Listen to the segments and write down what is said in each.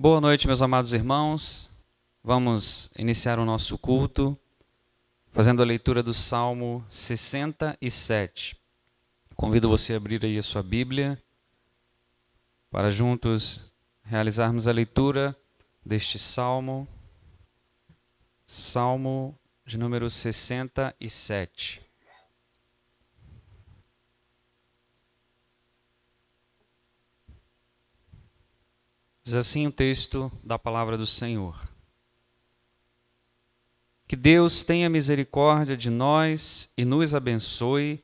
Boa noite, meus amados irmãos. Vamos iniciar o nosso culto fazendo a leitura do Salmo 67. Convido você a abrir aí a sua Bíblia para juntos realizarmos a leitura deste Salmo, Salmo de número 67. Diz assim o texto da palavra do Senhor. Que Deus tenha misericórdia de nós e nos abençoe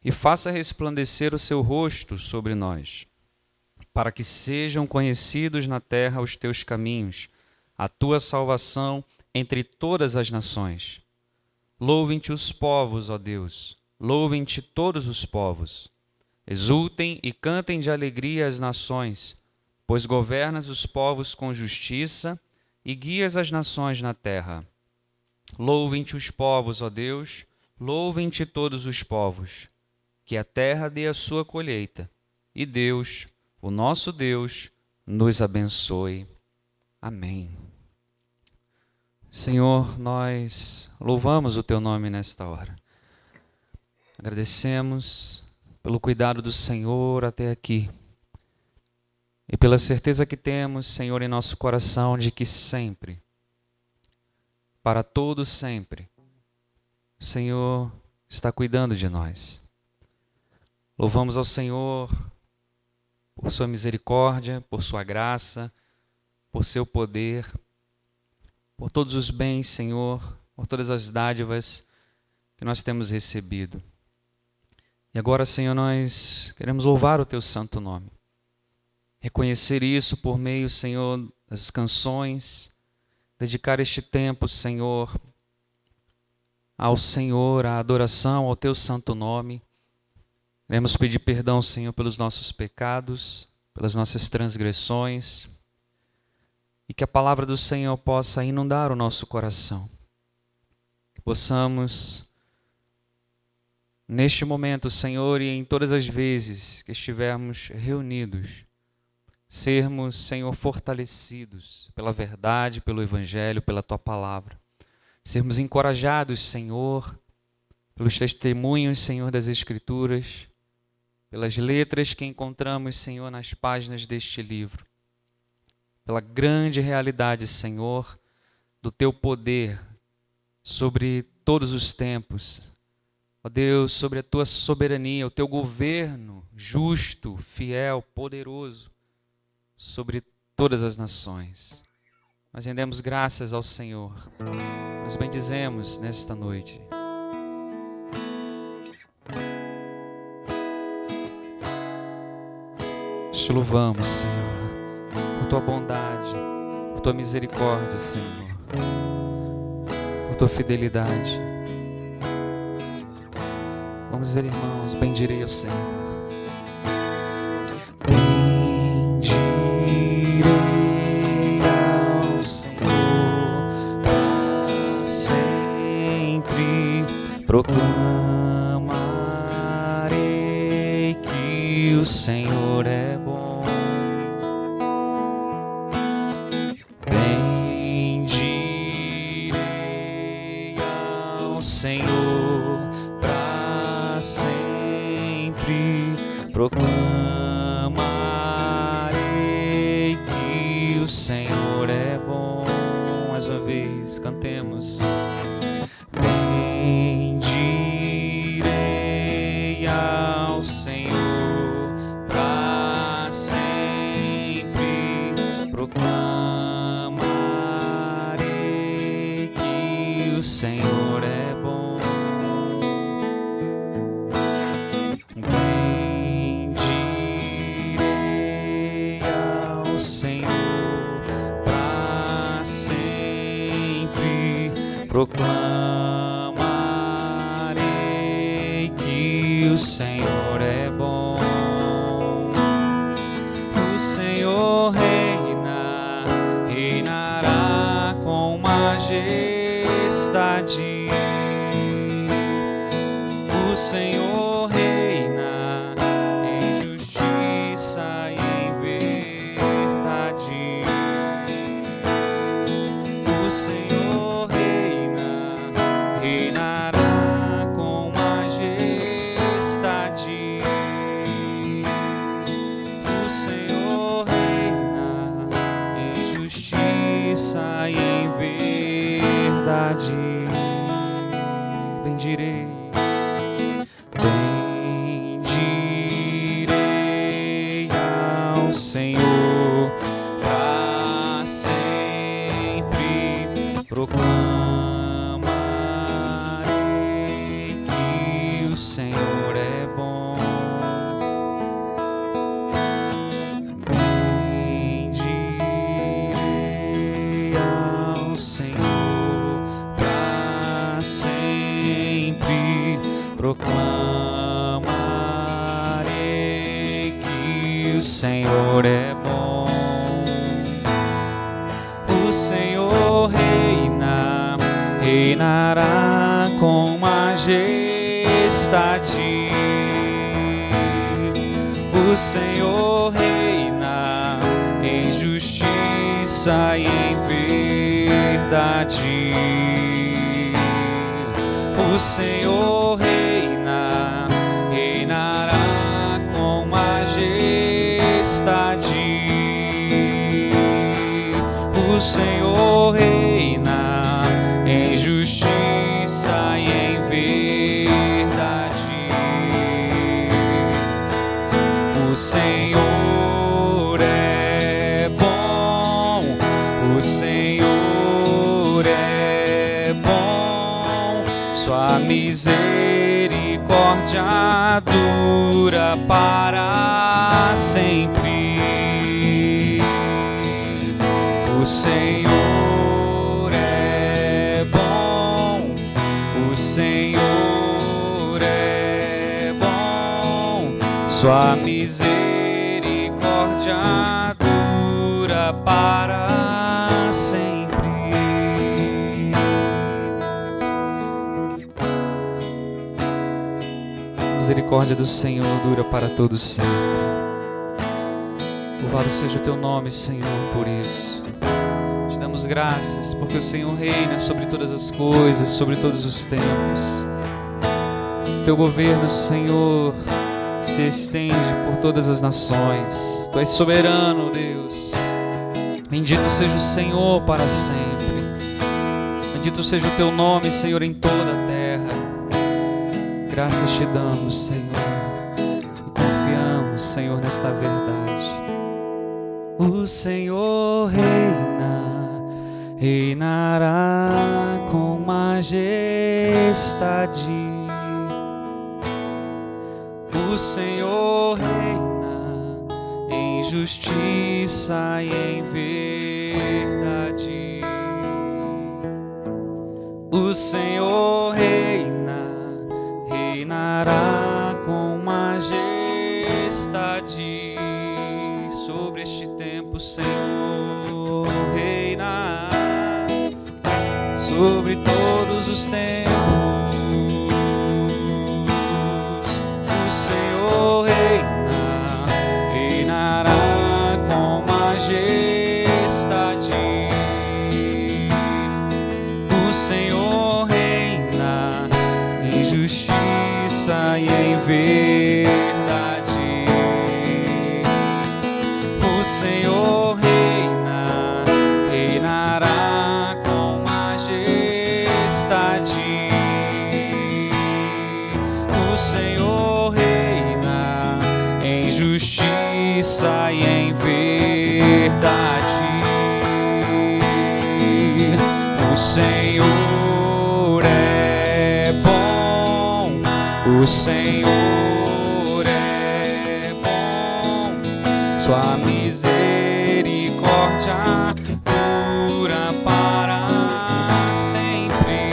e faça resplandecer o seu rosto sobre nós, para que sejam conhecidos na terra os teus caminhos, a tua salvação entre todas as nações. Louvem-te os povos, ó Deus, louvem-te todos os povos. Exultem e cantem de alegria as nações, pois governas os povos com justiça e guias as nações na terra. Louvem-te os povos, ó Deus, louvem-te todos os povos. Que a terra dê a sua colheita, e Deus, o nosso Deus, nos abençoe. Amém. Senhor, nós louvamos o teu nome nesta hora. Agradecemos pelo cuidado do Senhor até aqui. E pela certeza que temos, Senhor, em nosso coração de que sempre, para todo sempre, o Senhor está cuidando de nós. Louvamos ao Senhor por sua misericórdia, por sua graça, por seu poder, por todos os bens, Senhor, por todas as dádivas que nós temos recebido. E agora, Senhor, nós queremos louvar o teu santo nome. Reconhecer isso por meio, Senhor, das canções, dedicar este tempo, Senhor, ao Senhor, à adoração ao teu santo nome. Queremos pedir perdão, Senhor, pelos nossos pecados, pelas nossas transgressões, e que a palavra do Senhor possa inundar o nosso coração. Que possamos, neste momento, Senhor, e em todas as vezes que estivermos reunidos, sermos, Senhor, fortalecidos pela verdade, pelo Evangelho, pela Tua Palavra. Sermos encorajados, Senhor, pelos testemunhos, Senhor, das Escrituras, pelas letras que encontramos, Senhor, nas páginas deste livro. Pela grande realidade, Senhor, do Teu poder sobre todos os tempos. Ó Deus, sobre a Tua soberania, o Teu governo justo, fiel, poderoso, sobre todas as nações. Nós rendemos graças ao Senhor. Nós bendizemos nesta noite. Te louvamos, Senhor, por Tua bondade, por Tua misericórdia, Senhor, por Tua fidelidade. Vamos dizer, irmãos, bendirei ao Senhor. Proclamarei que o Senhor é bom. Bendirei ao Senhor para sempre. Proclamarei que o Senhor é bom. Mais uma vez, cantemos. Bendirei ao Senhor para sempre, proclamarei que o Senhor é bom. Bendirei ao Senhor para sempre, proclamarei que o Senhor é bom. O Senhor reina, reinará com majestade. O Senhor reina em justiça e em verdade. justiça e em verdade. Bendirei, bendirei ao Senhor para sempre, proclamarei que o Senhor é bom. Bendirei ao Senhor para sempre, proclamarei que o Senhor é bom. O Senhor reina, reinará com majestade. O Senhor reina em justiça e em verdade. O Senhor reina, reinará com majestade. O Senhor reina em justiça e em verdade. O Senhor é bom, o Senhor é bom, sua misericórdia dura para sempre. O Senhor é bom, o Senhor é bom, sua misericórdia dura para sempre. A misericórdia do Senhor dura para todos sempre. Louvado seja o teu nome, Senhor, por isso. Te damos graças porque o Senhor reina sobre todas as coisas, sobre todos os tempos. Teu governo, Senhor, se estende por todas as nações. Tu és soberano, Deus. Bendito seja o Senhor para sempre. Bendito seja o teu nome, Senhor, em toda a terra. Graças te damos, Senhor, e confiamos, Senhor, nesta verdade. O Senhor reina, reinará com majestade. O Senhor reina em justiça e em verdade. O Senhor reina, reinará com majestade. Sobre este tempo, o Senhor reina, sobre todos os tempos. O Senhor reina, reinará com majestade. O Senhor reina em justiça e em verdade. O Senhor reina, reinará com majestade. O Senhor reina em justiça e em verdade. O Senhor é bom, o Senhor é bom, sua misericórdia dura para sempre.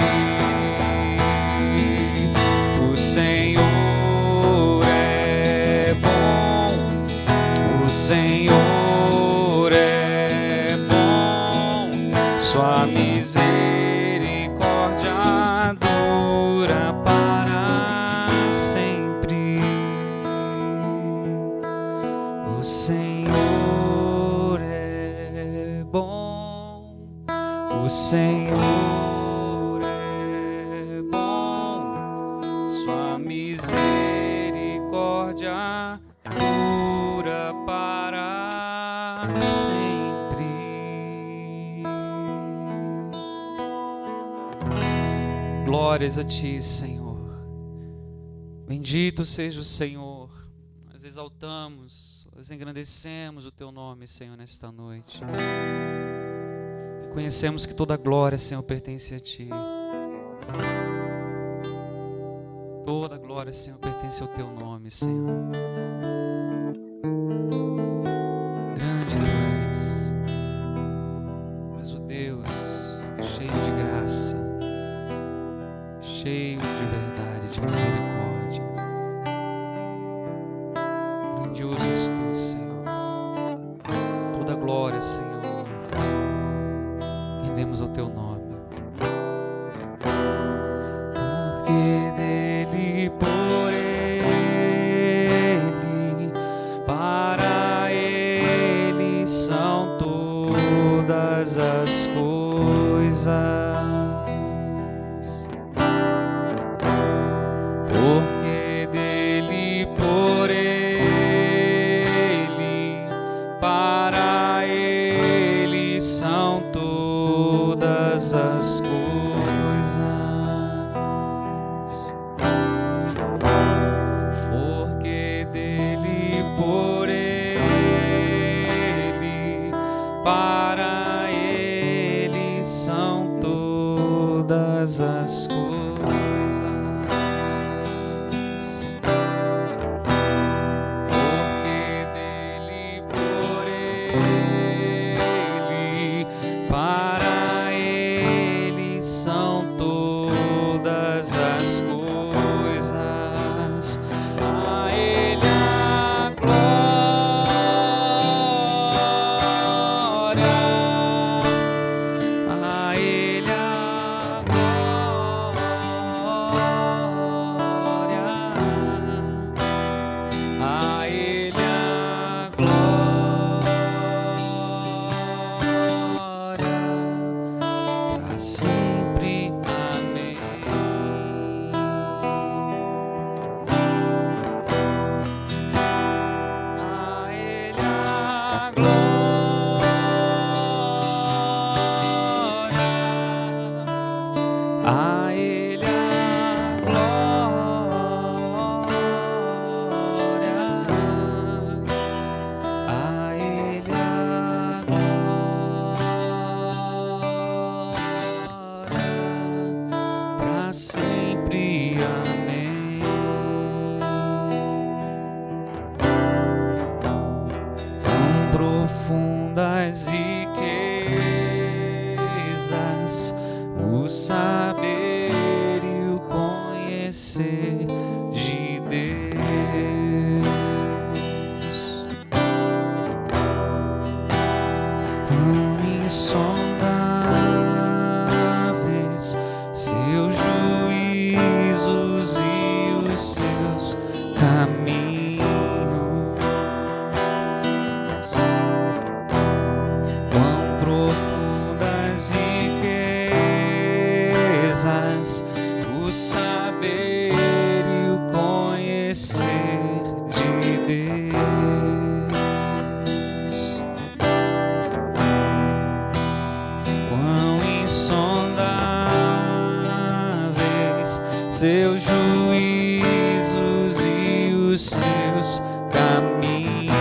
O Senhor é bom, o Senhor é bom, sua misericórdia dura para sempre. O Senhor é bom, o Senhor é bom, sua misericórdia dura para sempre. glórias a Ti, Senhor. Bendito seja o Senhor. Nós exaltamos, nós engrandecemos o Teu nome, Senhor, nesta noite. Reconhecemos que toda glória, Senhor, pertence a Ti. Toda glória, Senhor, pertence ao Teu nome, Senhor. Grande Tu és. Tu és o Deus cheio de graça, cheio de verdade, de misericórdia. Grandioso és Tu, Senhor. Toda glória, Senhor, rendemos ao Teu nome. Porque dele, por Ele, para Ele são todas as coisas. Porque dele, por Ele, para Ele são todas as coisas. Porque dele, por Ele, para Ele são todas as coisas. Porque dele, por Ele, para Ele são todas as coisas. A Ele a glória, a Ele a glória, a Ele a glória, para sempre. Amém. A Ele a glória, a Ele a glória, a Ele a glória, para sempre. Amém. Quão profundas riquezas o saber e o conhecer de Deus. Quão insondáveis seus juízos e os seus caminhos. Quão profundas riquezas o saber e o conhecer de Deus. Quão insondáveis seus juízos e os seus caminhos.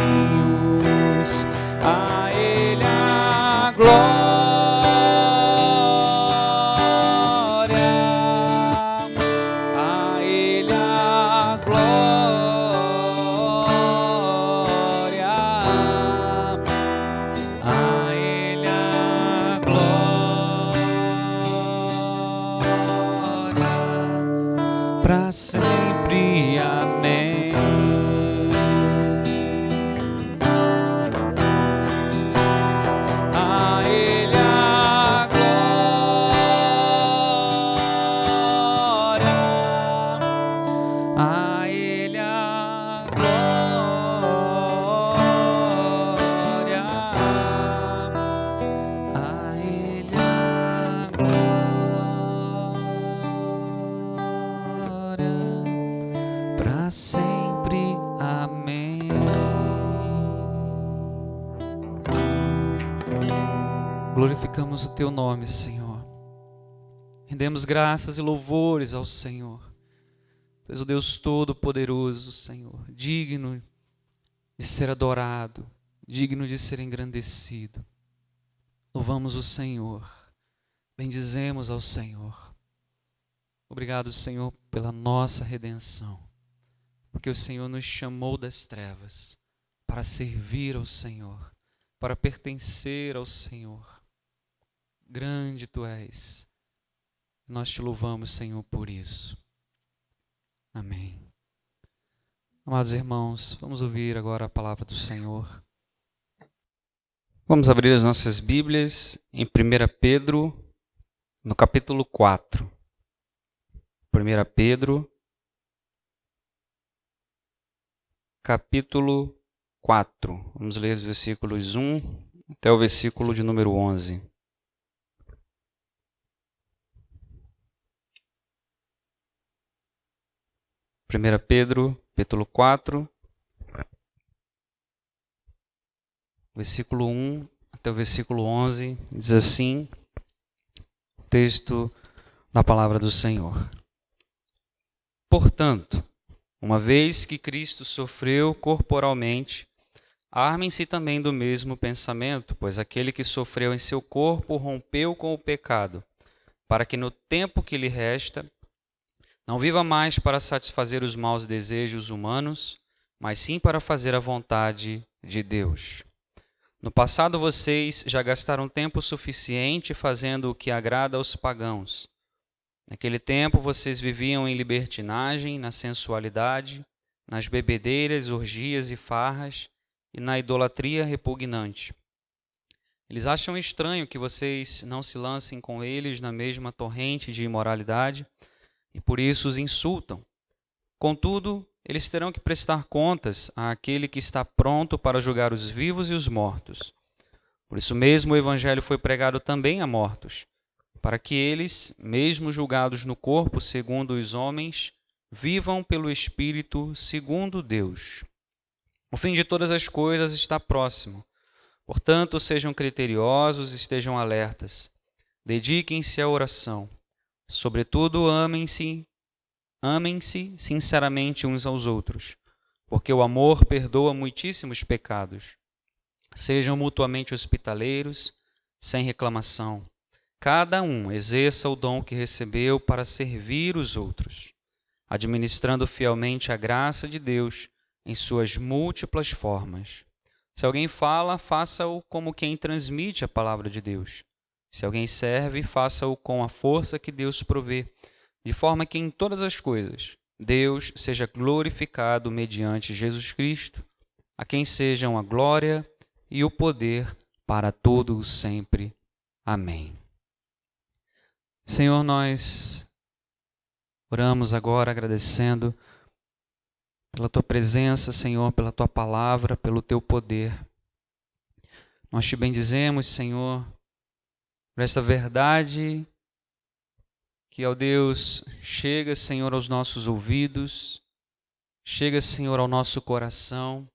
A Ele a glória, a Ele a glória, a Ele a glória, para sempre. Amém. A Ele a glória, a Ele a glória, a Ele a glória, para sempre. Amém. Glorificamos o Teu nome, Senhor. Rendemos graças e louvores ao Senhor. Tu és o Deus Todo-Poderoso, Senhor, digno de ser adorado, digno de ser engrandecido. Louvamos o Senhor, bendizemos ao Senhor. Obrigado, Senhor, pela nossa redenção, porque o Senhor nos chamou das trevas para servir ao Senhor, para pertencer ao Senhor. Grande Tu és. Nós Te louvamos, Senhor, por isso. Amém. Amados irmãos, vamos ouvir agora a palavra do Senhor. Vamos abrir as nossas Bíblias em 1 Pedro, no capítulo 4. 1 Pedro, capítulo 4. Vamos ler os versículos 1 até o versículo de número 11. 1 Pedro, capítulo 4, versículo 1 até o versículo 11, diz assim, o texto da palavra do Senhor. Portanto, uma vez que Cristo sofreu corporalmente, armem-se também do mesmo pensamento, pois aquele que sofreu em seu corpo rompeu com o pecado, para que no tempo que lhe resta, não viva mais para satisfazer os maus desejos humanos, mas sim para fazer a vontade de Deus. No passado vocês já gastaram tempo suficiente fazendo o que agrada aos pagãos. Naquele tempo vocês viviam em libertinagem, na sensualidade, nas bebedeiras, orgias e farras e na idolatria repugnante. Eles acham estranho que vocês não se lancem com eles na mesma torrente de imoralidade, e por isso os insultam. Contudo, eles terão que prestar contas àquele que está pronto para julgar os vivos e os mortos. Por isso mesmo o Evangelho foi pregado também a mortos, para que eles, mesmo julgados no corpo segundo os homens, vivam pelo Espírito segundo Deus. O fim de todas as coisas está próximo. Portanto, sejam criteriosos e estejam alertas. Dediquem-se à oração. Sobretudo, amem-se sinceramente uns aos outros, porque o amor perdoa muitíssimos pecados. Sejam mutuamente hospitaleiros, sem reclamação. Cada um exerça o dom que recebeu para servir os outros, administrando fielmente a graça de Deus em suas múltiplas formas. Se alguém fala, faça-o como quem transmite a palavra de Deus. Se alguém serve, faça-o com a força que Deus provê, de forma que em todas as coisas Deus seja glorificado mediante Jesus Cristo, a quem sejam a glória e o poder para todo o sempre. Amém. Senhor, nós oramos agora agradecendo pela Tua presença, Senhor, pela Tua palavra, pelo Teu poder. Nós Te bendizemos, Senhor, por esta verdade que, ó Deus, chega, Senhor, aos nossos ouvidos, chega, Senhor, ao nosso coração.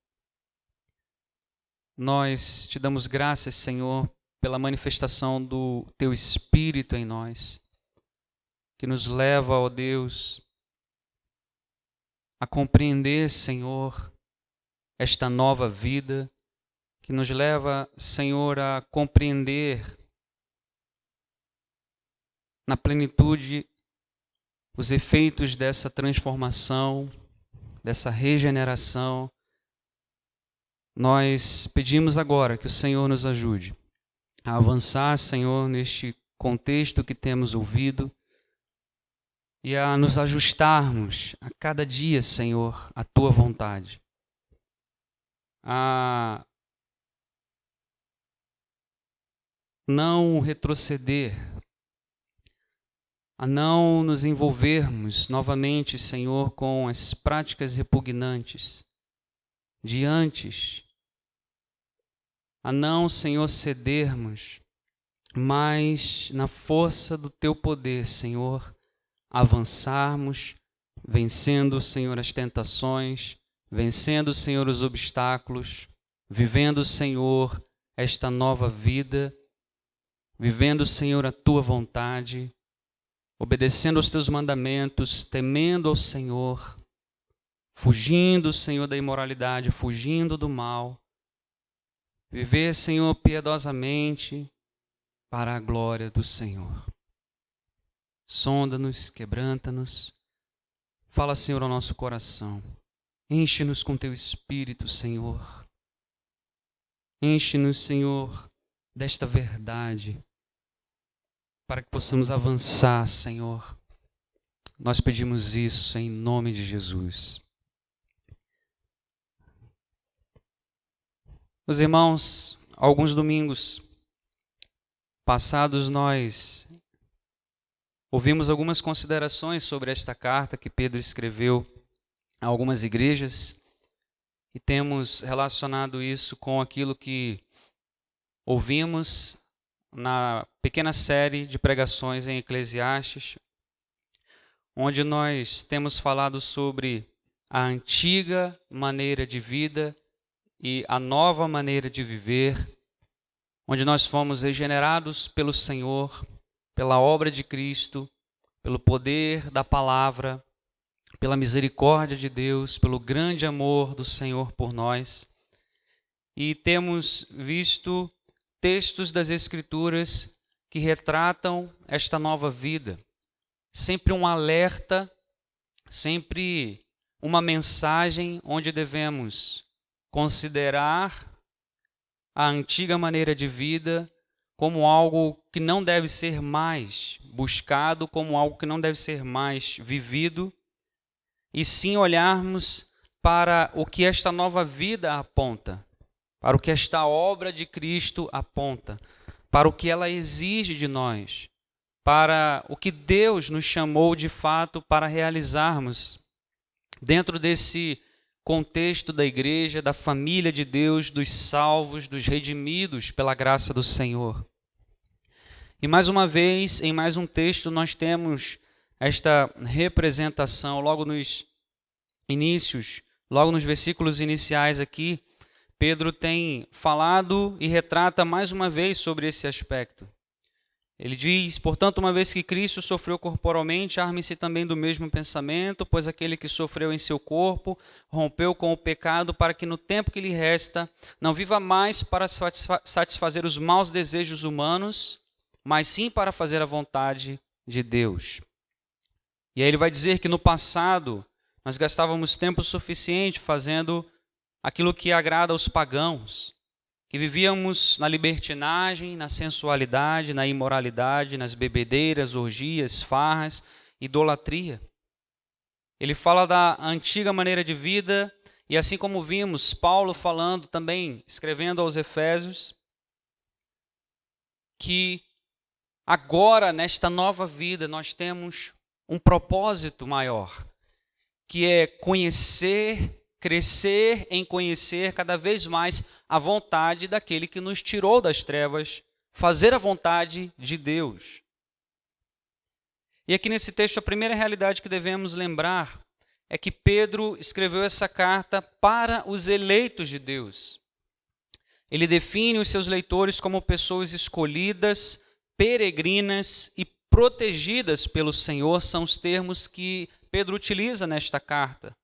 Nós Te damos graças, Senhor, pela manifestação do Teu Espírito em nós, que nos leva, ó Deus, a compreender, Senhor, esta nova vida, que nos leva, Senhor, a compreender na plenitude os efeitos dessa transformação, dessa regeneração. Nós pedimos agora que o Senhor nos ajude a avançar, Senhor, neste contexto que temos ouvido e a nos ajustarmos a cada dia, Senhor, à Tua vontade. A não retroceder, a não nos envolvermos novamente, Senhor, com as práticas repugnantes de antes, a não, Senhor, cedermos, mas na força do Teu poder, Senhor, avançarmos, vencendo, Senhor, as tentações, vencendo, Senhor, os obstáculos, vivendo, Senhor, esta nova vida, vivendo, Senhor, a Tua vontade, obedecendo aos teus mandamentos, temendo ao Senhor, fugindo, Senhor, da imoralidade, fugindo do mal. Viver, Senhor, piedosamente para a glória do Senhor. Sonda-nos, quebranta-nos. Fala, Senhor, ao nosso coração. Enche-nos com teu Espírito, Senhor. Enche-nos, Senhor, desta verdade, para que possamos avançar, Senhor. Nós pedimos isso em nome de Jesus. Meus irmãos, alguns domingos passados nós ouvimos algumas considerações sobre esta carta que Pedro escreveu a algumas igrejas e temos relacionado isso com aquilo que ouvimos na pequena série de pregações em Eclesiastes, onde nós temos falado sobre a antiga maneira de vida e a nova maneira de viver, onde nós fomos regenerados pelo Senhor, pela obra de Cristo, pelo poder da palavra, pela misericórdia de Deus, pelo grande amor do Senhor por nós. E temos visto textos das Escrituras que retratam esta nova vida. Sempre um alerta, sempre uma mensagem onde devemos considerar a antiga maneira de vida como algo que não deve ser mais buscado, como algo que não deve ser mais vivido, e sim olharmos para o que esta nova vida aponta, para o que esta obra de Cristo aponta, para o que ela exige de nós, para o que Deus nos chamou de fato para realizarmos dentro desse contexto da igreja, da família de Deus, dos salvos, dos redimidos pela graça do Senhor. E mais uma vez, em mais um texto, nós temos esta representação logo nos inícios, logo nos versículos iniciais aqui. Pedro tem falado e retrata mais uma vez sobre esse aspecto. Ele diz: portanto, uma vez que Cristo sofreu corporalmente, arme-se também do mesmo pensamento, pois aquele que sofreu em seu corpo rompeu com o pecado, para que no tempo que lhe resta não viva mais para satisfazer os maus desejos humanos, mas sim para fazer a vontade de Deus. E aí ele vai dizer que no passado nós gastávamos tempo suficiente fazendo aquilo que agrada aos pagãos, que vivíamos na libertinagem, na sensualidade, na imoralidade, nas bebedeiras, orgias, farras, idolatria. Ele fala da antiga maneira de vida, e assim como vimos Paulo falando também, escrevendo aos Efésios, que agora, nesta nova vida, nós temos um propósito maior, que é conhecer, crescer em conhecer cada vez mais a vontade daquele que nos tirou das trevas, fazer a vontade de Deus. E aqui nesse texto, a primeira realidade que devemos lembrar é que Pedro escreveu essa carta para os eleitos de Deus. Ele define os seus leitores como pessoas escolhidas, peregrinas e protegidas pelo Senhor, são os termos que Pedro utiliza nesta carta.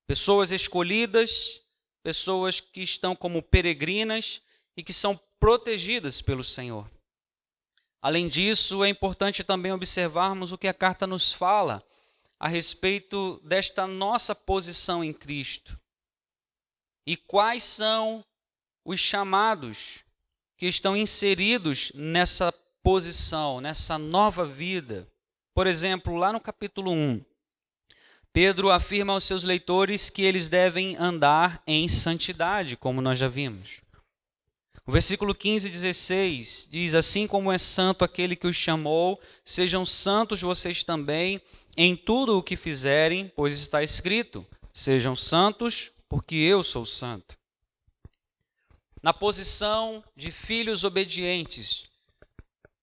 Pessoas escolhidas, pessoas que estão como peregrinas e que são protegidas pelo Senhor. Além disso, é importante também observarmos o que a carta nos fala a respeito desta nossa posição em Cristo. E quais são os chamados que estão inseridos nessa posição, nessa nova vida. Por exemplo, lá no capítulo 1, Pedro afirma aos seus leitores que eles devem andar em santidade, como nós já vimos. O versículo 15 e 16 diz: assim como é santo aquele que os chamou, sejam santos vocês também em tudo o que fizerem, pois está escrito: sejam santos, porque eu sou santo. Na posição de filhos obedientes,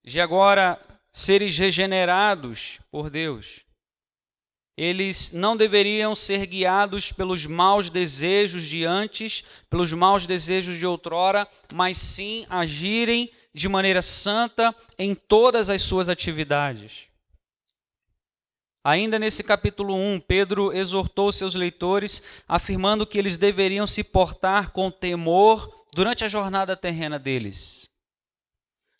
de agora seres regenerados por Deus, eles não deveriam ser guiados pelos maus desejos de antes, pelos maus desejos de outrora, mas sim agirem de maneira santa em todas as suas atividades. Ainda nesse capítulo 1, Pedro exortou seus leitores, afirmando que eles deveriam se portar com temor durante a jornada terrena deles.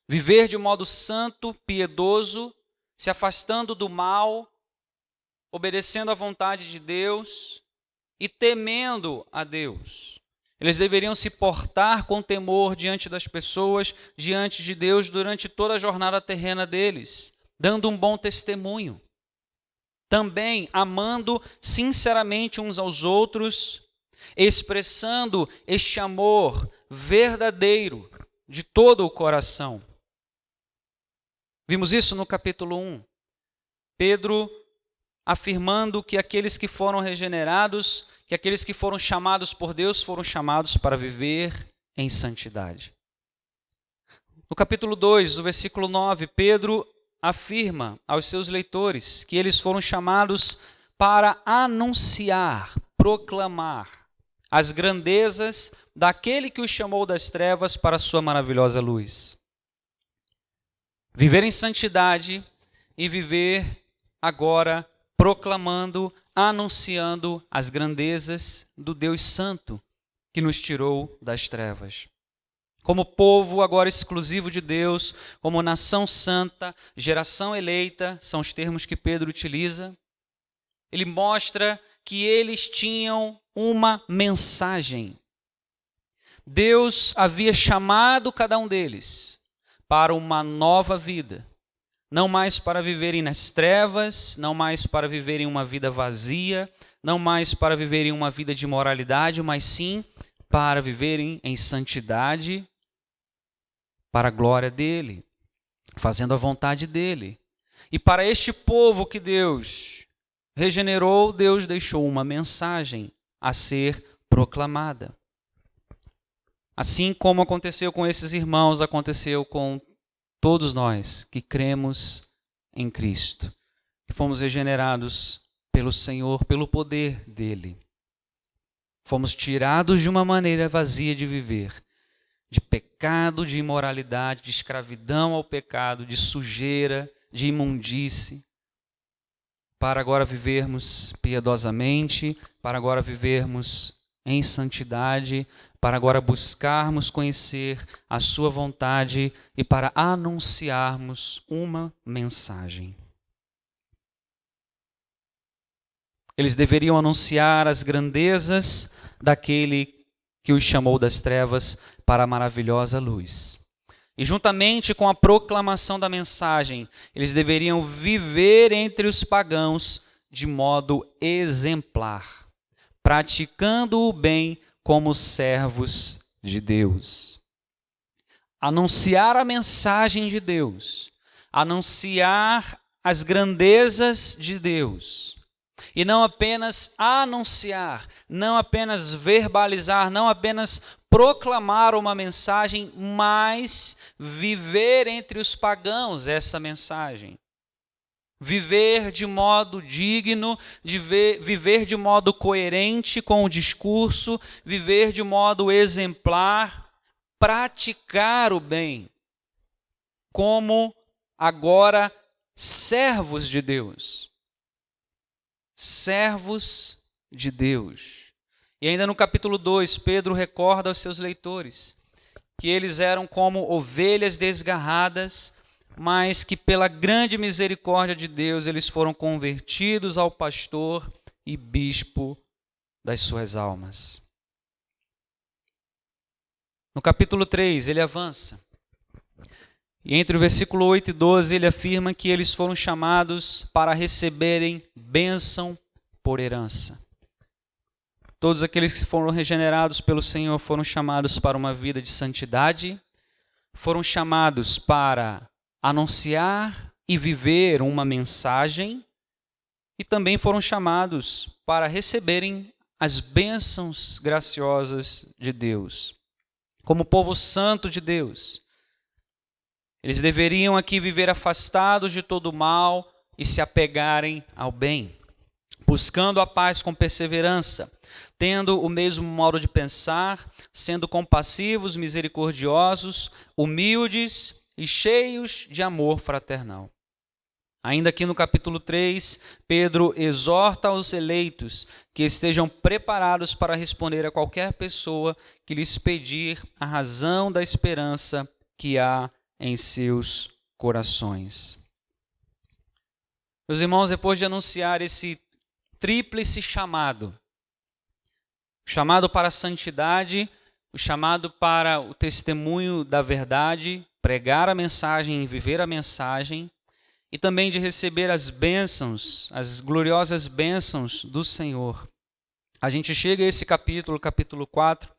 Viver de modo santo, piedoso, se afastando do mal, obedecendo à vontade de Deus e temendo a Deus. Eles deveriam se portar com temor diante das pessoas, diante de Deus, durante toda a jornada terrena deles, dando um bom testemunho. Também amando sinceramente uns aos outros, expressando este amor verdadeiro de todo o coração. Vimos isso no capítulo 1. Pedro afirmando que aqueles que foram regenerados, que aqueles que foram chamados por Deus, foram chamados para viver em santidade. No capítulo 2, no versículo 9, Pedro afirma aos seus leitores que eles foram chamados para anunciar, proclamar as grandezas daquele que os chamou das trevas para a sua maravilhosa luz. Viver em santidade e viver agora proclamando, anunciando as grandezas do Deus Santo que nos tirou das trevas. Como povo agora exclusivo de Deus, como nação santa, geração eleita, são os termos que Pedro utiliza. Ele mostra que eles tinham uma mensagem. Deus havia chamado cada um deles para uma nova vida. Não mais para viverem nas trevas, não mais para viverem uma vida vazia, não mais para viverem uma vida de imoralidade, mas sim para viverem em santidade, para a glória dele, fazendo a vontade dele. E para este povo que Deus regenerou, Deus deixou uma mensagem a ser proclamada. Assim como aconteceu com esses irmãos, aconteceu com todos nós que cremos em Cristo, que fomos regenerados pelo Senhor, pelo poder dele. Fomos tirados de uma maneira vazia de viver, de pecado, de imoralidade, de escravidão ao pecado, de sujeira, de imundície, para agora vivermos piedosamente, para agora vivermos em santidade, para agora buscarmos conhecer a sua vontade e para anunciarmos uma mensagem. Eles deveriam anunciar as grandezas daquele que os chamou das trevas para a maravilhosa luz. E juntamente com a proclamação da mensagem, eles deveriam viver entre os pagãos de modo exemplar, praticando o bem como servos de Deus. Anunciar a mensagem de Deus, anunciar as grandezas de Deus. E não apenas anunciar, não apenas verbalizar, não apenas proclamar uma mensagem, mas viver entre os pagãos essa mensagem. Viver de modo digno, viver de modo coerente com o discurso, viver de modo exemplar, praticar o bem, como agora servos de Deus. Servos de Deus. E ainda no capítulo 2, Pedro recorda aos seus leitores que eles eram como ovelhas desgarradas, mas que pela grande misericórdia de Deus eles foram convertidos ao pastor e bispo das suas almas. No capítulo 3, ele avança. E entre o versículo 8 e 12, ele afirma que eles foram chamados para receberem bênção por herança. Todos aqueles que foram regenerados pelo Senhor foram chamados para uma vida de santidade, foram chamados para anunciar e viver uma mensagem, e também foram chamados para receberem as bênçãos graciosas de Deus. Como povo santo de Deus, eles deveriam aqui viver afastados de todo o mal e se apegarem ao bem, buscando a paz com perseverança, tendo o mesmo modo de pensar, sendo compassivos, misericordiosos, humildes e cheios de amor fraternal. Ainda aqui no capítulo 3, Pedro exorta os eleitos que estejam preparados para responder a qualquer pessoa que lhes pedir a razão da esperança que há em seus corações. Meus irmãos, depois de anunciar esse tríplice chamado, o chamado para a santidade, o chamado para o testemunho da verdade, pregar a mensagem e viver a mensagem, e também de receber as bênçãos, as gloriosas bênçãos do Senhor. A gente chega a esse capítulo 4,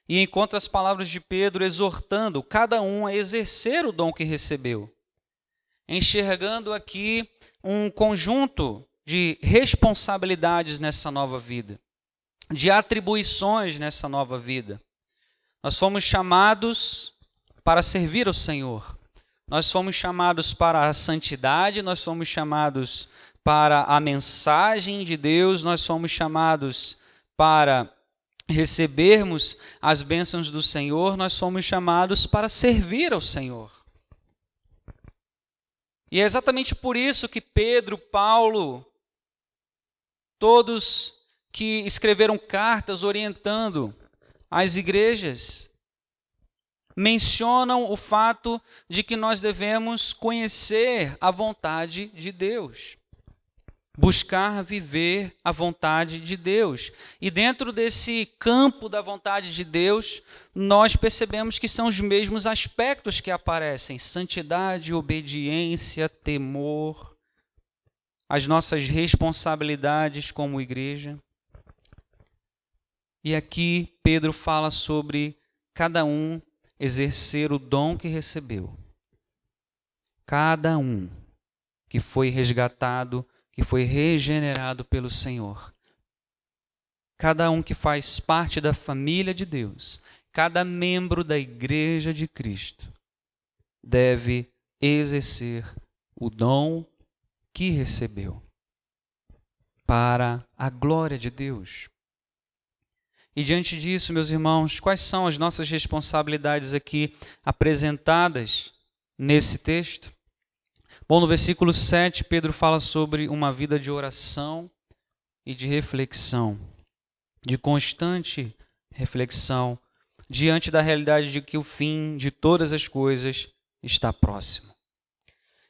e encontra as palavras de Pedro exortando cada um a exercer o dom que recebeu, enxergando aqui um conjunto de responsabilidades nessa nova vida, de atribuições nessa nova vida. Nós fomos chamados para servir ao Senhor. Nós fomos chamados para a santidade, nós fomos chamados para a mensagem de Deus, nós fomos chamados para recebermos as bênçãos do Senhor, nós fomos chamados para servir ao Senhor. E é exatamente por isso que Pedro, Paulo, todos que escreveram cartas orientando as igrejas, mencionam o fato de que nós devemos conhecer a vontade de Deus, buscar viver a vontade de Deus. E dentro desse campo da vontade de Deus, nós percebemos que são os mesmos aspectos que aparecem: santidade, obediência, temor, as nossas responsabilidades como igreja. E aqui Pedro fala sobre cada um exercer o dom que recebeu. Cada um que foi resgatado, que foi regenerado pelo Senhor. Cada um que faz parte da família de Deus, cada membro da igreja de Cristo, deve exercer o dom que recebeu para a glória de Deus. E diante disso, meus irmãos, quais são as nossas responsabilidades aqui apresentadas nesse texto? Bom, no versículo 7, Pedro fala sobre uma vida de oração e de reflexão, de constante reflexão, diante da realidade de que o fim de todas as coisas está próximo.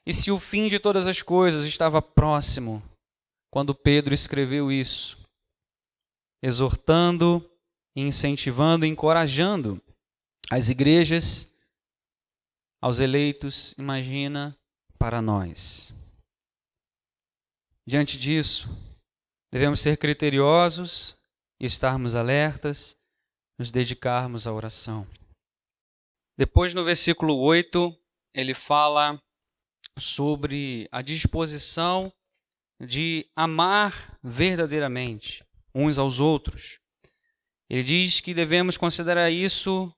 E se o fim de todas as coisas estava próximo, quando Pedro escreveu isso, exortando, incentivando, encorajando as igrejas, aos eleitos, imagina para nós. Diante disso, devemos ser criteriosos e estarmos alertas, nos dedicarmos à oração. Depois, no versículo 8, ele fala sobre a disposição de amar verdadeiramente uns aos outros. Ele diz que devemos considerar isso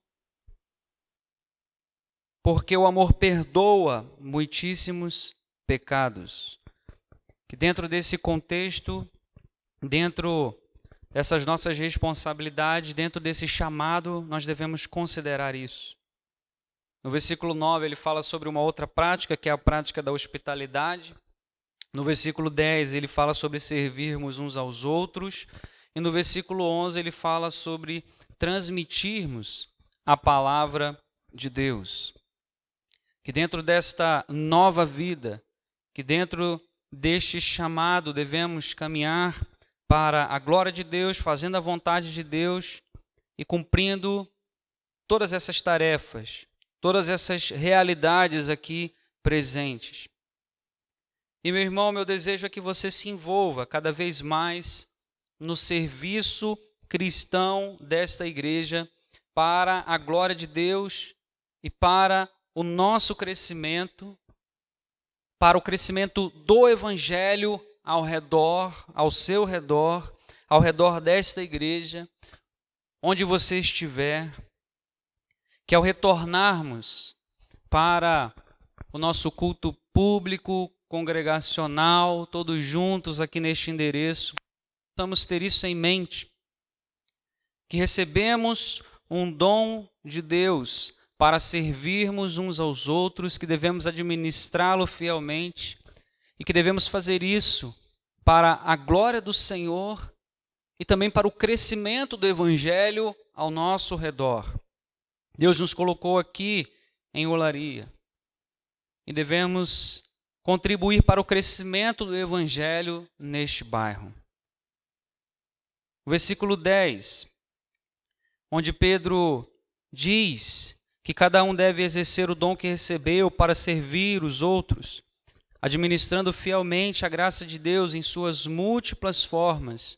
porque o amor perdoa muitíssimos pecados. Que dentro desse contexto, dentro dessas nossas responsabilidades, dentro desse chamado, nós devemos considerar isso. No versículo 9 ele fala sobre uma outra prática, que é a prática da hospitalidade. No versículo 10 ele fala sobre servirmos uns aos outros. E no versículo 11 ele fala sobre transmitirmos a palavra de Deus. Que dentro desta nova vida, que dentro deste chamado devemos caminhar para a glória de Deus, fazendo a vontade de Deus e cumprindo todas essas tarefas, todas essas realidades aqui presentes. E meu irmão, meu desejo é que você se envolva cada vez mais no serviço cristão desta igreja para a glória de Deus e para o nosso crescimento, para o crescimento do Evangelho ao redor, ao seu redor, ao redor desta igreja, onde você estiver, que ao retornarmos para o nosso culto público, congregacional, todos juntos aqui neste endereço, precisamos ter isso em mente, que recebemos um dom de Deus para servirmos uns aos outros, que devemos administrá-lo fielmente e que devemos fazer isso para a glória do Senhor e também para o crescimento do Evangelho ao nosso redor. Deus nos colocou aqui em Olaria e devemos contribuir para o crescimento do Evangelho neste bairro. O versículo 10, onde Pedro diz que cada um deve exercer o dom que recebeu para servir os outros, administrando fielmente a graça de Deus em suas múltiplas formas.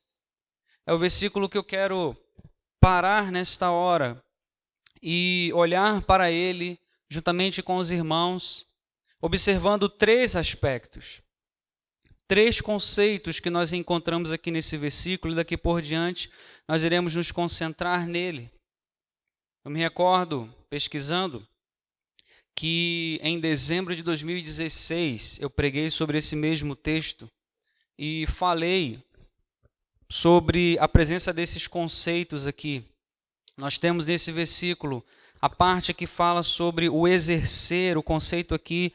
É o versículo que eu quero parar nesta hora e olhar para ele juntamente com os irmãos, observando 3 aspectos, 3 conceitos que nós encontramos aqui nesse versículo, e daqui por diante nós iremos nos concentrar nele. Eu me recordo, pesquisando, que em dezembro de 2016 eu preguei sobre esse mesmo texto e falei sobre a presença desses conceitos aqui. Nós temos nesse versículo a parte que fala sobre o exercer, o conceito aqui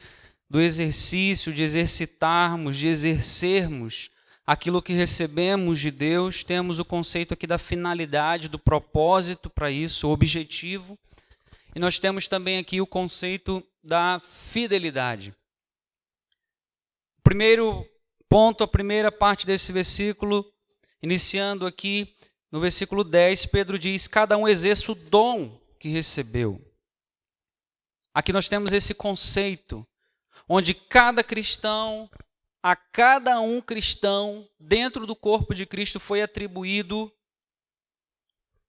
do exercício, de exercitarmos, de exercermos aquilo que recebemos de Deus. Temos o conceito aqui da finalidade, do propósito para isso, o objetivo. E nós temos também aqui o conceito da fidelidade. O primeiro ponto, a primeira parte desse versículo, iniciando aqui no versículo 10, Pedro diz: cada um exerce o dom que recebeu. Aqui nós temos esse conceito, onde cada cristão, a cada um cristão, dentro do corpo de Cristo foi atribuído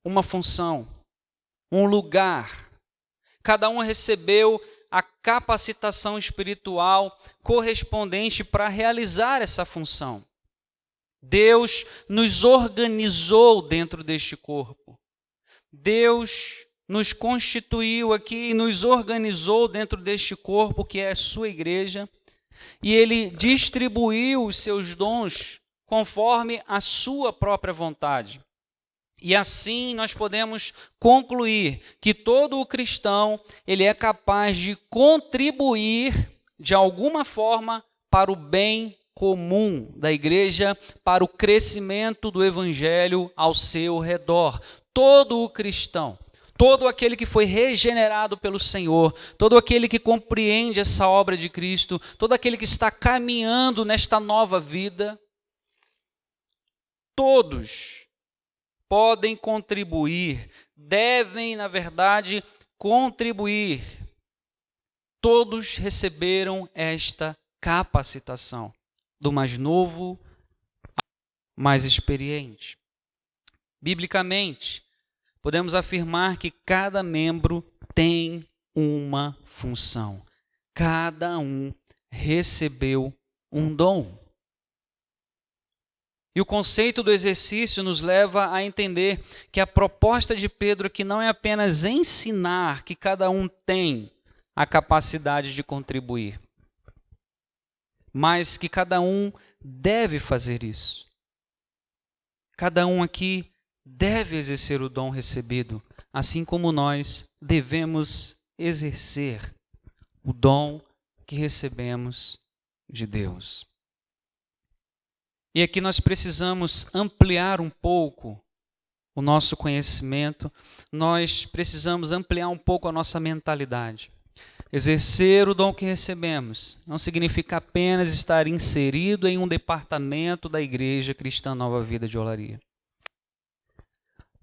uma função, um lugar. Cada um recebeu a capacitação espiritual correspondente para realizar essa função. Deus nos organizou dentro deste corpo. Deus nos constituiu aqui e nos organizou dentro deste corpo que é a sua igreja. E Ele distribuiu os seus dons conforme a sua própria vontade. E assim nós podemos concluir que todo o cristão, ele é capaz de contribuir de alguma forma para o bem comum da igreja, para o crescimento do evangelho ao seu redor. Todo o cristão, todo aquele que foi regenerado pelo Senhor, todo aquele que compreende essa obra de Cristo, todo aquele que está caminhando nesta nova vida, todos podem contribuir, devem, na verdade, contribuir. Todos receberam esta capacitação, do mais novo ao mais experiente. Biblicamente, podemos afirmar que cada membro tem uma função. Cada um recebeu um dom. E o conceito do exercício nos leva a entender que a proposta de Pedro aqui não é apenas ensinar que cada um tem a capacidade de contribuir, mas que cada um deve fazer isso. Cada um aqui deve exercer o dom recebido, assim como nós devemos exercer o dom que recebemos de Deus. E aqui nós precisamos ampliar um pouco o nosso conhecimento, nós precisamos ampliar um pouco a nossa mentalidade. Exercer o dom que recebemos não significa apenas estar inserido em um departamento da Igreja Cristã Nova Vida de Olaria.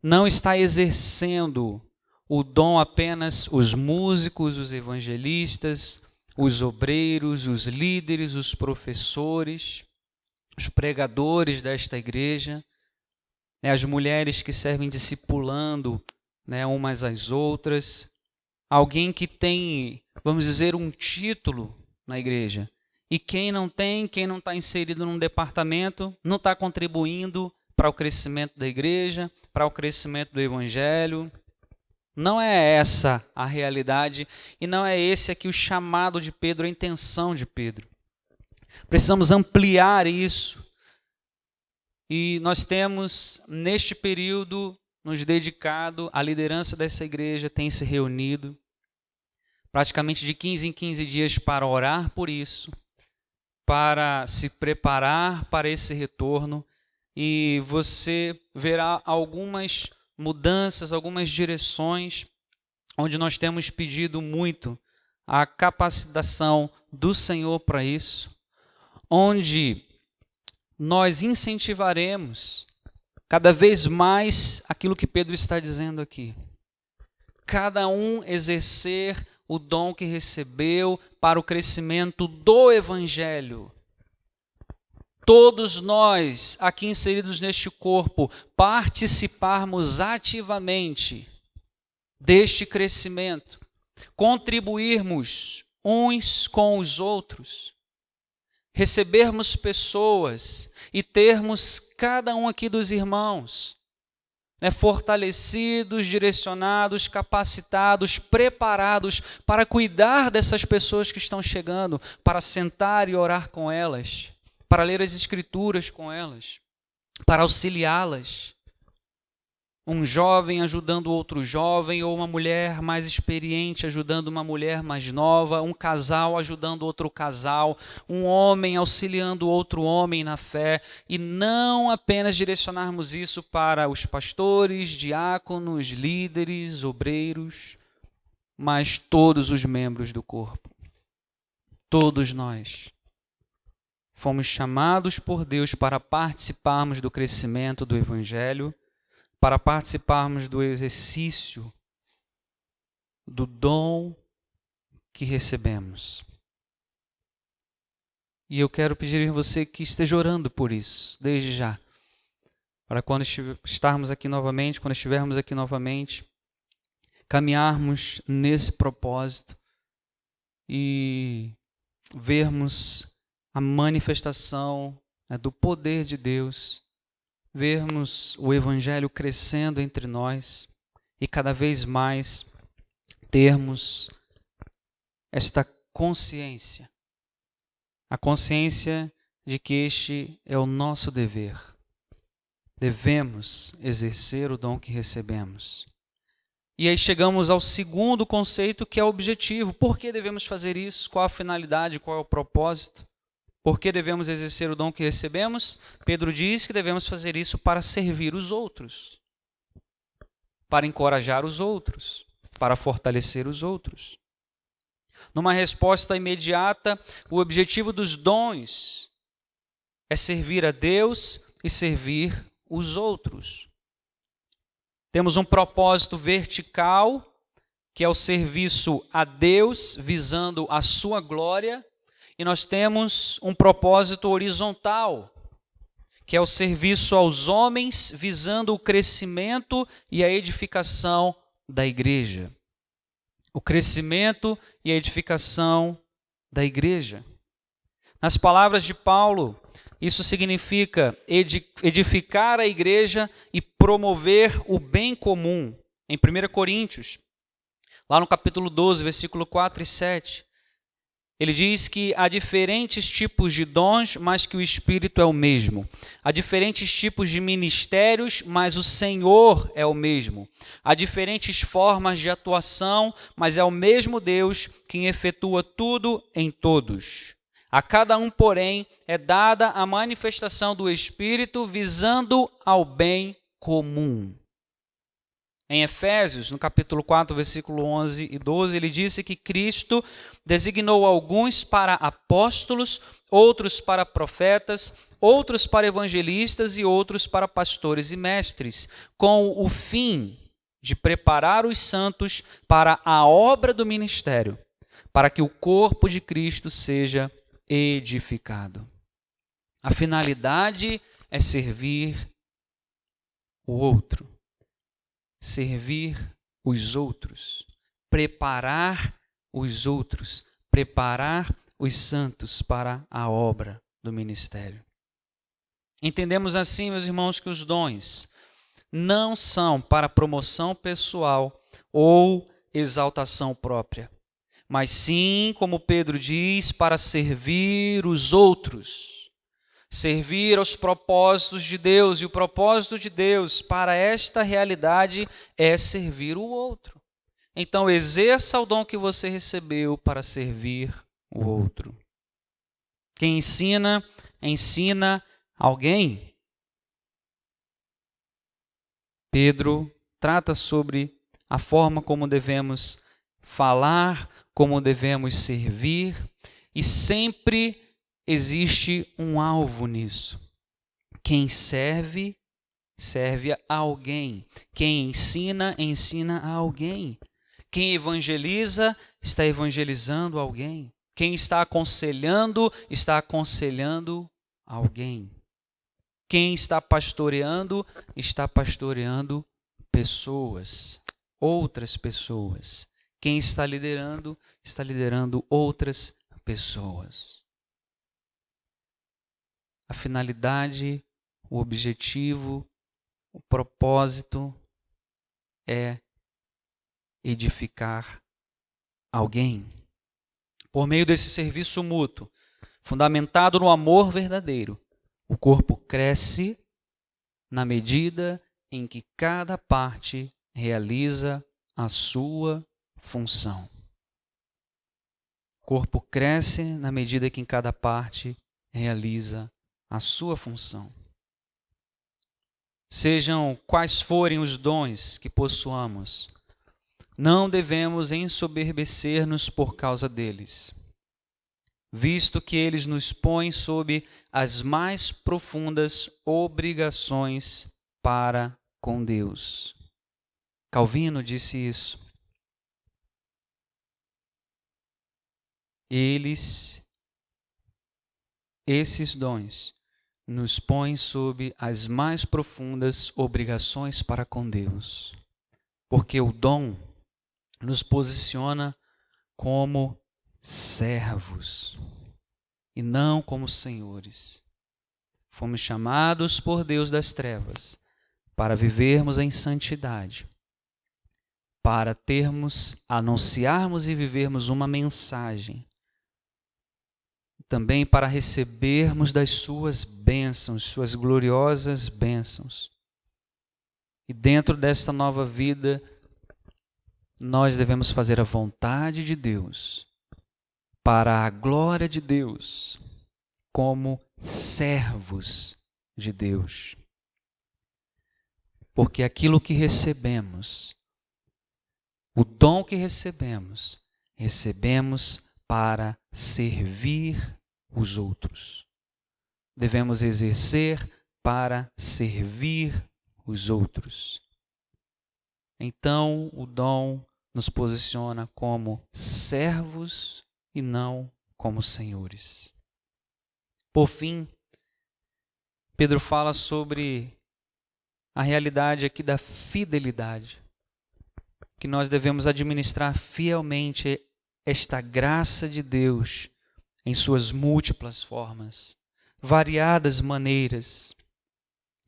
Não está exercendo o dom apenas os músicos, os evangelistas, os obreiros, os líderes, os professores, os pregadores desta igreja, as mulheres que servem discipulando umas às outras, alguém que tem, vamos dizer, um título na igreja. E quem não tem, quem não está inserido num departamento, não está contribuindo para o crescimento da igreja, para o crescimento do evangelho. Não é essa a realidade e não é esse aqui o chamado de Pedro, a intenção de Pedro. Precisamos ampliar isso. E nós temos, neste período, nos dedicado, a liderança dessa igreja tem se reunido praticamente de 15 em 15 dias para orar por isso, para se preparar para esse retorno, e você verá algumas mudanças, algumas direções onde nós temos pedido muito a capacitação do Senhor para isso, onde nós incentivaremos cada vez mais aquilo que Pedro está dizendo aqui. Cada um exercer o dom que recebeu para o crescimento do Evangelho. Todos nós, aqui inseridos neste corpo, participarmos ativamente deste crescimento, contribuirmos uns com os outros, recebermos pessoas e termos cada um aqui dos irmãos, fortalecidos, direcionados, capacitados, preparados para cuidar dessas pessoas que estão chegando, para sentar e orar com elas, para ler as Escrituras com elas, para auxiliá-las. Um jovem ajudando outro jovem, ou uma mulher mais experiente ajudando uma mulher mais nova, um casal ajudando outro casal, um homem auxiliando outro homem na fé, e não apenas direcionarmos isso para os pastores, diáconos, líderes, obreiros, mas todos os membros do corpo. Todos nós fomos chamados por Deus para participarmos do crescimento do Evangelho, para participarmos do exercício do dom que recebemos. E eu quero pedir a você que esteja orando por isso, desde já, para quando estarmos aqui novamente, quando estivermos aqui novamente, caminharmos nesse propósito e vermos a manifestação do poder de Deus, vermos o Evangelho crescendo entre nós e cada vez mais termos esta consciência, a consciência de que este é o nosso dever. Devemos exercer o dom que recebemos. E aí chegamos ao segundo conceito, que é o objetivo. Por que devemos fazer isso? Qual a finalidade? Qual é o propósito? Por que devemos exercer o dom que recebemos? Pedro diz que devemos fazer isso para servir os outros, para encorajar os outros, para fortalecer os outros. Numa resposta imediata, o objetivo dos dons é servir a Deus e servir os outros. Temos um propósito vertical, que é o serviço a Deus, visando a sua glória. E nós temos um propósito horizontal, que é o serviço aos homens, visando o crescimento e a edificação da igreja. O crescimento e a edificação da igreja. Nas palavras de Paulo, isso significa edificar a igreja e promover o bem comum. Em 1 Coríntios, lá no capítulo 12, versículo 4 e 7, ele diz que há diferentes tipos de dons, mas que o Espírito é o mesmo. Há diferentes tipos de ministérios, mas o Senhor é o mesmo. Há diferentes formas de atuação, mas é o mesmo Deus quem efetua tudo em todos. A cada um, porém, é dada a manifestação do Espírito visando ao bem comum. Em Efésios, no capítulo 4, versículo 11 e 12, ele disse que Cristo designou alguns para apóstolos, outros para profetas, outros para evangelistas e outros para pastores e mestres, com o fim de preparar os santos para a obra do ministério, para que o corpo de Cristo seja edificado. A finalidade é servir o outro. Servir os outros, preparar os outros, preparar os santos para a obra do ministério. Entendemos assim, meus irmãos, que os dons não são para promoção pessoal ou exaltação própria, mas sim, como Pedro diz, para servir os outros. Servir aos propósitos de Deus, e o propósito de Deus para esta realidade é servir o outro. Então, exerça o dom que você recebeu para servir o outro. Quem ensina, ensina alguém. Pedro trata sobre a forma como devemos falar, como devemos servir, e sempre existe um alvo nisso. Quem serve, serve a alguém. Quem ensina, ensina a alguém. Quem evangeliza, está evangelizando alguém. Quem está aconselhando alguém. Quem está pastoreando pessoas, outras pessoas. Quem está liderando outras pessoas. A finalidade, o objetivo, o propósito é edificar alguém. Por meio desse serviço mútuo, fundamentado no amor verdadeiro, o corpo cresce na medida em que cada parte realiza a sua função. O corpo cresce na medida que em cada parte realiza a sua função. Sejam quais forem os dons que possuamos, não devemos ensoberbecer-nos por causa deles, visto que eles nos põem sob as mais profundas obrigações para com Deus. Calvino disse isso. Esses dons, nos põem sob as mais profundas obrigações para com Deus. Porque o dom nos posiciona como servos e não como senhores. Fomos chamados por Deus das trevas para vivermos em santidade, para anunciarmos e vivermos uma mensagem, também para recebermos das suas bênçãos, suas gloriosas bênçãos. E dentro desta nova vida, nós devemos fazer a vontade de Deus, para a glória de Deus, como servos de Deus. Porque aquilo que recebemos, o dom que recebemos para servir os outros. Devemos exercer para servir os outros. Então, o dom nos posiciona como servos e não como senhores. Por fim, Pedro fala sobre a realidade aqui da fidelidade, que nós devemos administrar fielmente esta graça de Deus em suas múltiplas formas, variadas maneiras.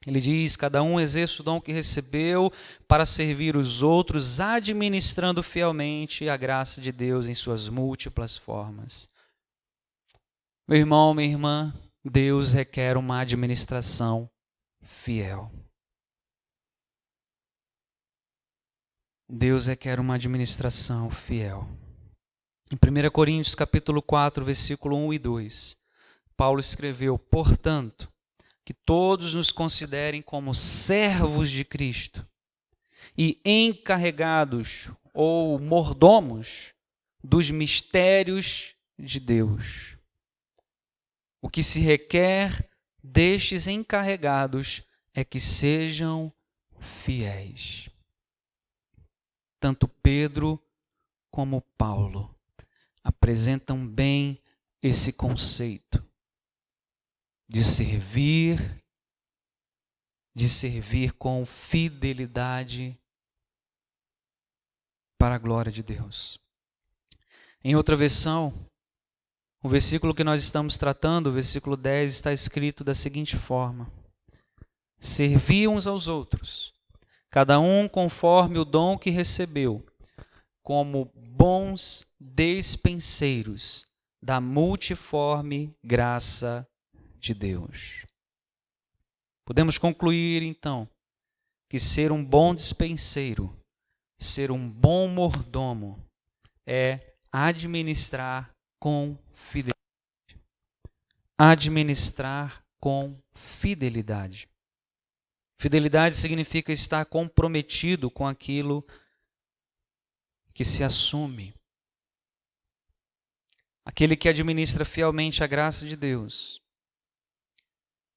Ele diz: cada um exerce o dom que recebeu para servir os outros, administrando fielmente a graça de Deus em suas múltiplas formas. Meu irmão, minha irmã, Deus requer uma administração fiel. Deus requer uma administração fiel. Em 1 Coríntios capítulo 4, versículo 1 e 2, Paulo escreveu: portanto, que todos nos considerem como servos de Cristo e encarregados ou mordomos dos mistérios de Deus. O que se requer destes encarregados é que sejam fiéis. Tanto Pedro como Paulo apresentam bem esse conceito de servir com fidelidade para a glória de Deus. Em outra versão, o versículo que nós estamos tratando, o versículo 10, está escrito da seguinte forma: servi uns aos outros, cada um conforme o dom que recebeu, como bons despenseiros da multiforme graça de Deus. Podemos concluir, então, que ser um bom despenseiro, ser um bom mordomo, é administrar com fidelidade. administrar com fidelidade. Fidelidade significa estar comprometido com aquilo que se assume. Aquele que administra fielmente a graça de Deus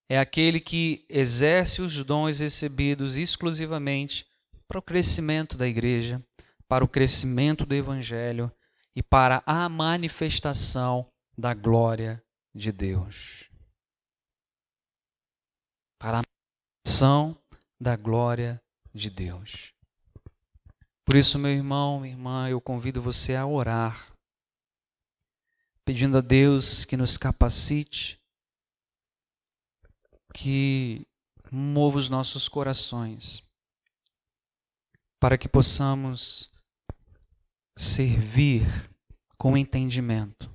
é aquele que exerce os dons recebidos exclusivamente para o crescimento da igreja, para o crescimento do evangelho e para a manifestação da glória de Deus. Para a manifestação da glória de Deus. Por isso, meu irmão, minha irmã, eu convido você a orar, pedindo a Deus que nos capacite, que mova os nossos corações, para que possamos servir com entendimento,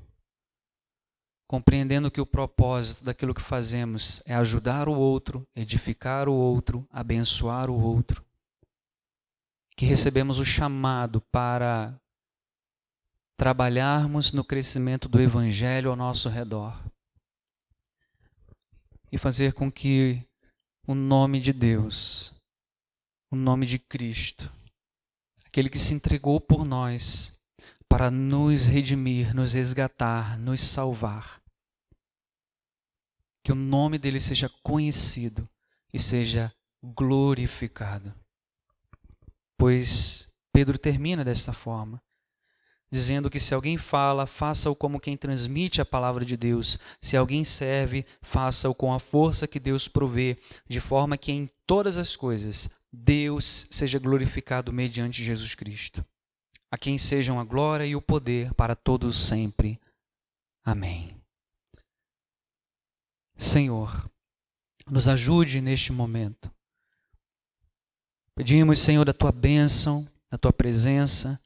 compreendendo que o propósito daquilo que fazemos é ajudar o outro, edificar o outro, abençoar o outro, que recebemos o chamado para trabalharmos no crescimento do Evangelho ao nosso redor e fazer com que o nome de Deus, o nome de Cristo, aquele que se entregou por nós para nos redimir, nos resgatar, nos salvar, que o nome dele seja conhecido e seja glorificado. Pois Pedro termina desta forma, dizendo que se alguém fala, faça-o como quem transmite a palavra de Deus. Se alguém serve, faça-o com a força que Deus provê, de forma que em todas as coisas Deus seja glorificado mediante Jesus Cristo. A quem sejam a glória e o poder para todos sempre. Amém. Senhor, nos ajude neste momento. Pedimos, Senhor, da Tua bênção, da Tua presença,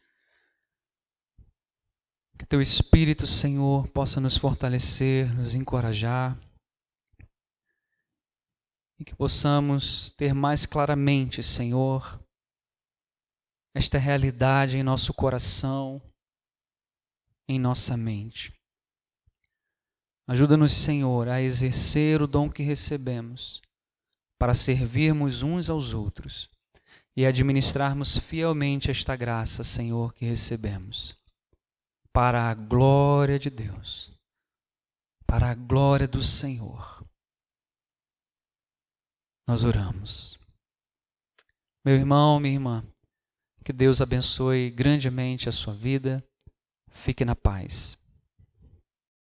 que Teu Espírito, Senhor, possa nos fortalecer, nos encorajar e que possamos ter mais claramente, Senhor, esta realidade em nosso coração, em nossa mente. Ajuda-nos, Senhor, a exercer o dom que recebemos para servirmos uns aos outros e administrarmos fielmente esta graça, Senhor, que recebemos. Para a glória de Deus, para a glória do Senhor, nós oramos. Meu irmão, minha irmã, que Deus abençoe grandemente a sua vida. Fique na paz.